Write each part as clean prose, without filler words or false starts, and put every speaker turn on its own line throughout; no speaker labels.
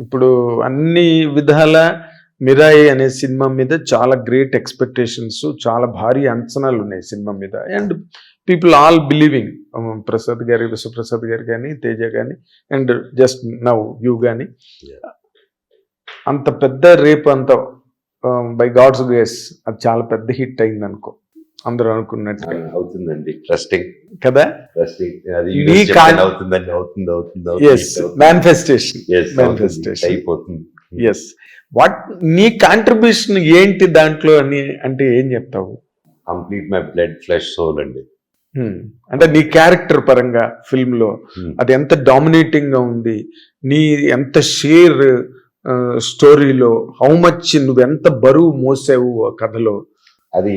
ఇప్పుడు అన్ని విధాల 'మిరాయి' అనే సినిమా మీద చాలా గ్రేట్ ఎక్స్‌పెక్టేషన్స్, చాలా భారీ అంచనాలు ఉన్నాయి సినిమా మీద. And people all believing, Prasad గారి, విశ్వప్రసాద్ గారు కానీ, తేజ కానీ, అండ్ జస్ట్ నౌ యూ కానీ, అంత పెద్ద రేపు అంత బై గాడ్స్ గ్రేస్ అది చాలా పెద్ద హిట్ అయింది అనుకో, అందరూ అనుకున్నట్టు
అవుతుందండి. ట్రస్టింగ్
కదా. మేనిఫెస్టేషన్
అయిపోతుంది.
ఎస్. వాట్ నీ కాంట్రిబ్యూషన్ ఏంటి దాంట్లో అని అంటే ఏం చెప్తావు?
Complete my blood flesh soul అండి.
అంటే నీ క్యారెక్టర్ పరంగా ఫిల్మ్ లో అది ఎంత డామినేటింగ్ గా ఉంది, నీ ఎంత షేర్ స్టోరీలో, హౌ మచ్ నువ్వు ఎంత బరువు మోసావు ఆ కథలో,
అది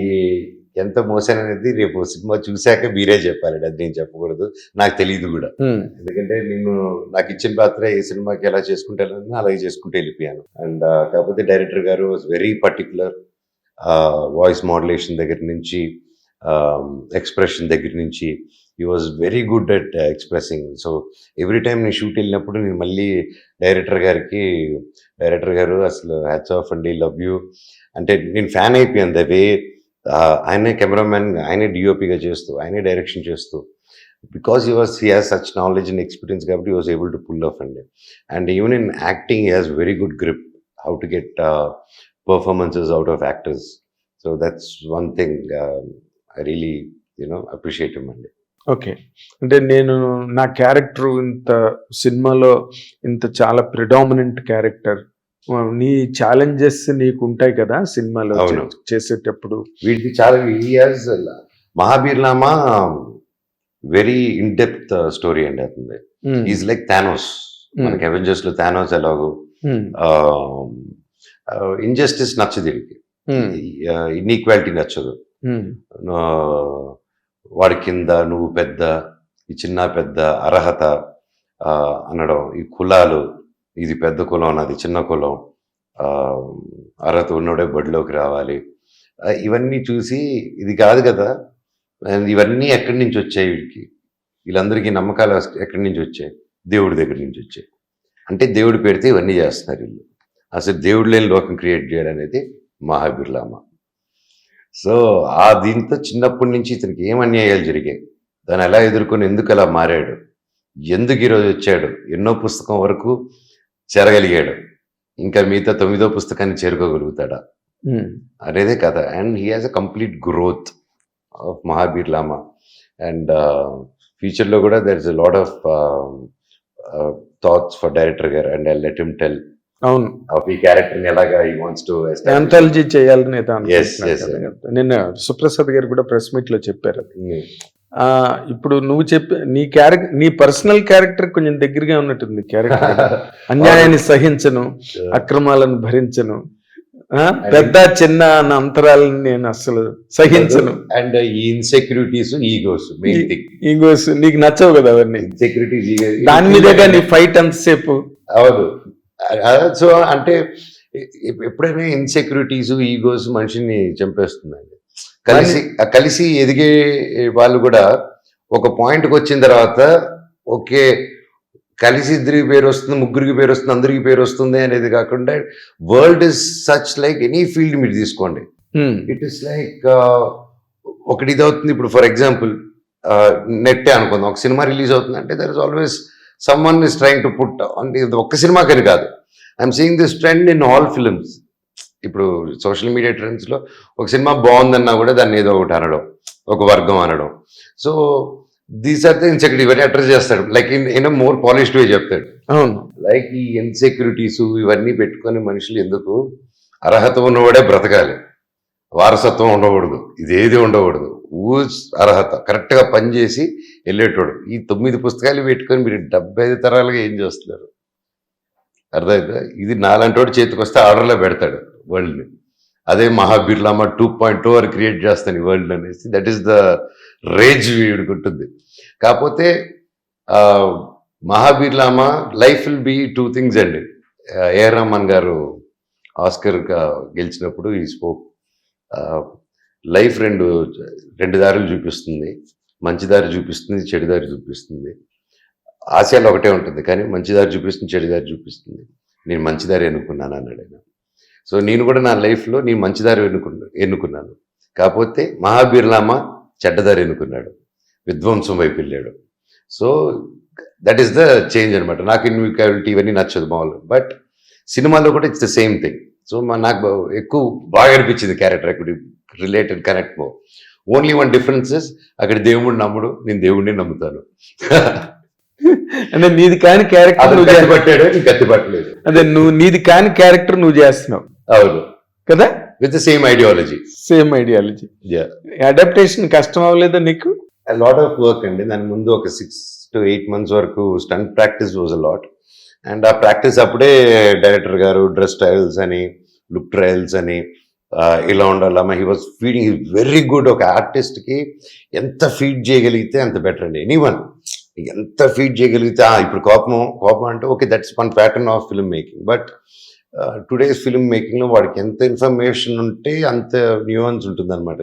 ఎంత మోసాను అనేది రేపు సినిమా చూశాక మీరే చెప్పాలండి. అది నేను చెప్పకూడదు, నాకు తెలియదు కూడా. ఎందుకంటే నేను నాకు ఇచ్చిన పాత్ర ఏ సినిమాకి ఎలా చేసుకుంటే అలాగే చేసుకుంటూ వెళ్ళిపోయాను. అండ్ కాకపోతే డైరెక్టర్ గారు was very particular. Voice modulation దగ్గర నుంచి, ఎక్స్ప్రెషన్ దగ్గర నుంచి he was very good at expressing. So every time నేను షూట్ వెళ్ళినప్పుడు నేను మళ్ళీ డైరెక్టర్ గారు అసలు హ్యాట్స్ ఆఫ్ అండి, లవ్ యూ అంటే నేను ఫ్యాన్ అయిపోయాను. ద వే ఆయనే కెమెరామెన్, ఆయనే డిఓపిగా చేస్తూ, ఆయనే డైరెక్షన్ చేస్తూ, because he has such knowledge and experience కాబట్టి he was able to pull off అండి. And even in acting he has very good grip how to get performances out of actors. So that's one thing I really appreciate him అండి.
Okay. అంటే నేను నా character ఇంత సినిమాలో ఇంత చాలా predominant character, నీ ఛాలెంజెస్ నీకు ఉంటాయి కదా సినిమాలో చేసేటప్పుడు.
వీటికి చాలా మహాబీర్నామా వెరీ ఇన్ డెప్త్ స్టోరీ అండి. అతను ఈజ్ లైక్ థానోస్. మనకి అవెంజర్స్ లో థానోస్ ఎలాగో, ఇంజస్టిస్ నచ్చదు వీడికి, ఇన్ఈక్వాలిటీ నచ్చదు. వాడి కింద నువ్వు పెద్ద, ఈ చిన్న పెద్ద, అర్హత అనడం, ఈ కులాలు, ఇది పెద్ద కులం, నాది చిన్న కులం, అర్హత ఉన్నోడే బడిలోకి రావాలి, ఇవన్నీ చూసి ఇది కాదు కదా, ఇవన్నీ ఎక్కడి నుంచి వచ్చాయి వీడికి, వీళ్ళందరికీ నమ్మకాలు ఎక్కడి నుంచి వచ్చాయి, దేవుడి దగ్గర నుంచి వచ్చాయి. అంటే దేవుడు పెడితే ఇవన్నీ చేస్తున్నారు వీళ్ళు. అసలు దేవుడు లేని లోకం క్రియేట్ చేయడం అనేది మహాబీర్లామా. సో దీంతో చిన్నప్పటి నుంచి ఇతనికి ఏం అన్యాయాలు జరిగాయి, దాన్ని ఎలా ఎదుర్కొని ఎందుకు అలా మారాడు, ఎందుకు ఈరోజు వచ్చాడు, ఎన్నో పుస్తకం వరకు చేరగలిగాడు, ఇంకా మిగతా 9వ పుస్తకాన్ని చేరుకోగలుగుతాడా అనేదే కథ. And he has a complete growth of Mahabir Lama. And ఫ్యూచర్లో కూడా there is a lot of thoughts for director గారు. And I let him tell
అవును
ఈ క్యారెక్టర్ ఎలాగా హీ వాంట్స్ టు
యాంథాలజీ చేయాలని. నిన్న సుప్రసాద్ గారు కూడా ప్రెస్ మీట్ లో చెప్పారు. ఇప్పుడు నువ్వు నీ పర్సనల్ క్యారెక్టర్ కొంచెం దగ్గరగా ఉన్నట్టుంది క్యారెక్టర్. అన్యాయాన్ని సహించను, అక్రమాలను భరించను, పెద్ద చిన్న అన్న అంతరాలను నేను అసలు సహించను.
అండ్ ఈ ఇన్సెక్యూరిటీస్,
ఈగోస్ నీకు నచ్చవు కదా అవన్నీ.
ఇన్సెక్యూరిటీస్,
దాని మీదగా నీ ఫైట్ అంతసేపు.
అవును. సో అంటే ఎప్పుడైనా ఇన్సెక్యూరిటీస్, ఈగోస్ మనిషిని చంపేస్తుందండి. కలిసి ఎదిగే వాళ్ళు కూడా ఒక పాయింట్కి వచ్చిన తర్వాత ఓకే కలిసి ఇద్దరికి పేరు వస్తుంది, ముగ్గురికి పేరు వస్తుంది, అందరికి పేరు వస్తుంది అనేది కాకుండా world is such like any field మీరు తీసుకోండి, ఇట్ ఇస్ లైక్ ఒకటి ఇది అవుతుంది. ఇప్పుడు ఫర్ ఎగ్జాంపుల్ నెట్టే అనుకుందాం, ఒక సినిమా రిలీజ్ అవుతుంది అంటే there is always someone is trying to put, అంటే ఒక్క సినిమాకని కాదు, I'm seeing this trend in all films. ఇప్పుడు సోషల్ మీడియా ట్రెండ్స్లో ఒక సినిమా బాగుందన్నా కూడా దాన్ని ఏదో ఒకటి అనడం, ఒక వర్గం అనడం. So these are the insecurity, ఇవన్నీ అడ్రస్ చేస్తాడు like in more polished way చెప్తాడు. లైక్ ఈ ఇన్సెక్యూరిటీస్ ఇవన్నీ పెట్టుకొని మనుషులు ఎందుకు, అర్హత ఉన్నవాడే బ్రతకాలి, వారసత్వం ఉండకూడదు, ఇదేది ఉండకూడదు, అర్హత కరెక్ట్గా పనిచేసి వెళ్ళేటోడు. ఈ 9 పుస్తకాలు పెట్టుకొని మీరు 75 తరాలుగా ఏం చేస్తున్నారు అర్థమైందా? ఇది నాలంటోడు చేతికి వస్తే ఆర్డర్లో పెడతాడు వరల్డ్ని. అదే మహాబీర్లామా 2.0 వరకు క్రియేట్ చేస్తాను ఈ వరల్డ్ అనేసి, దట్ ఈస్ ద రేజ్ వీడికి ఉంటుంది. కాకపోతే మహాబీర్లామా లైఫ్ విల్ బీ 2 things అండి. ఏఆర్ రెహమాన్ గారు ఆస్కర్గా గెలిచినప్పుడు ఈ స్పోక్, లైఫ్ రెండు దారులు చూపిస్తుంది, మంచి దారి చూపిస్తుంది, చెడు దారి చూపిస్తుంది. ఆశయాలు ఒకటే ఉంటుంది కానీ మంచి దారి చూపిస్తుంది, చెడు దారి చూపిస్తుంది. నేను మంచిదారి ఎన్నుకున్నాను అన్నాడు ఆయన. సో నేను కూడా నా లైఫ్లో నేను మంచిదారి ఎన్నుకున్నాను. కాకపోతే మహాబీర్లామ చెడ్డదారి ఎన్నుకున్నాడు, విధ్వంసం వైపు వెళ్ళాడు. So that is the change అనమాట. నాకు ఇన్వికబిలిటీ ఇవన్నీ నచ్చదు మామూలు, బట్ సినిమాలో కూడా it's the same thing. So నాకు ఎక్కువ బాగా అనిపించింది క్యారెక్టర్, అక్కడ రిలేటెడ్ కనెక్ట్ మో. ఓన్లీ వన్ డిఫరెన్సెస్, అక్కడ దేవుడిని నమ్ముడు, నేను దేవుడిని నమ్ముతాను.
అంటే నీది కాని క్యారెక్టర్
అతను
నువ్వు
కత్తి పట్టాడు, నీకు కత్తి పట్టలేదు.
అదే నువ్వు నీది కాని క్యారెక్టర్ నువ్వు చేస్తున్నావు
అవును,
కదా,
with the same ideology.
Same ideology. Adaptation కష్టం అవ్వలేదా నీకు?
లాట్ ఆఫ్ వర్క్ అండి. దాని ముందు ఒక 6 to 8 months వరకు stunt practice was a lot. And ఆ ప్రాక్టీస్ అప్పుడే డైరెక్టర్ గారు డ్రెస్ ట్రయల్స్ అని, లుక్ ట్రయల్స్ అని, ఇలా ఉండాలమ్మా, he was feeding, he very good. ఒక ఆర్టిస్ట్కి ఎంత ఫీడ్ చేయగలిగితే అంత బెటర్ అండి. ఎనీవన్ ఎంత ఫీడ్ చేయగలిగితే, ఇప్పుడు కోపం అంటే okay, that's one pattern of film making. But today's film మేకింగ్లో వాడికి ఎంత ఇన్ఫర్మేషన్ ఉంటే అంత న్యూయాన్స్ ఉంటుంది అనమాట.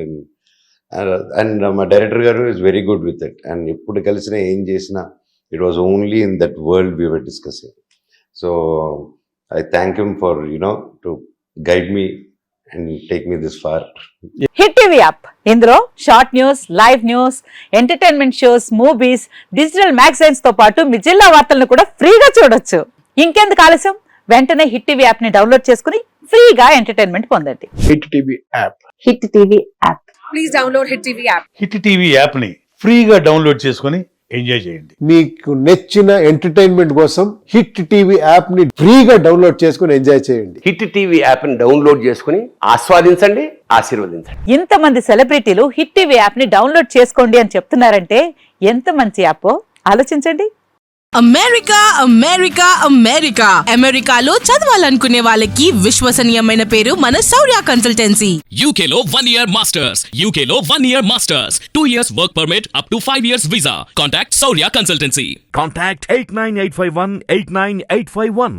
అండ్ మా డైరెక్టర్ గారు is very good with it. And ఎప్పుడు కలిసినా ఏం చేసినా it was only in that world we were discussing. So I thank him for to guide me and take me this far.
Hit TV app, ఇందులో short news, live news, entertainment shows, movies, digital magazines తో పాటు మీ జిల్లా వార్తలను కూడా ఫ్రీగా చూడొచ్చు. ఇంకెందుకు ఆలస్యం, వెంటనే హిట్ టీవీ యాప్ ని డౌన్లోడ్ చేసుకుని ఫ్రీగా ఎంటర్టైన్మెంట్ పొందండి.
Hit TV app.
Hit TV app.
Please download Hit TV app.
Hit TV యాప్ని ఫ్రీగా డౌన్లోడ్ చేసుకొని ఎంజాయ్ చేయండి.
మీకు నచ్చిన ఎంటర్టైన్మెంట్ కోసం హిట్ టీవీ యాప్ ని ఫ్రీగా డౌన్లోడ్ చేసుకుని ఎంజాయ్ చేయండి.
హిట్ టీవీ యాప్ని డౌన్లోడ్ చేసుకుని ఆస్వాదించండి, ఆశీర్వదించండి.
ఇంతమంది సెలబ్రిటీలు హిట్ టీవీ యాప్ ని డౌన్లోడ్ చేసుకోండి అని చెప్తున్నారంటే ఎంత మంచి యాప్ ఆలోచించండి.
అమెరికా అమెరికా అమెరికా అమెరికాలో చదవాలనుకునే వాళ్ళకి విశ్వసనీయమైన పేరు మన శౌర్య కన్సల్టెన్సీ.
UK లో 1 year masters. UK లో 1 year masters. 2 years work permit up to 5 years visa. Contact Saurya Consultancy.
Contact 89851 89851.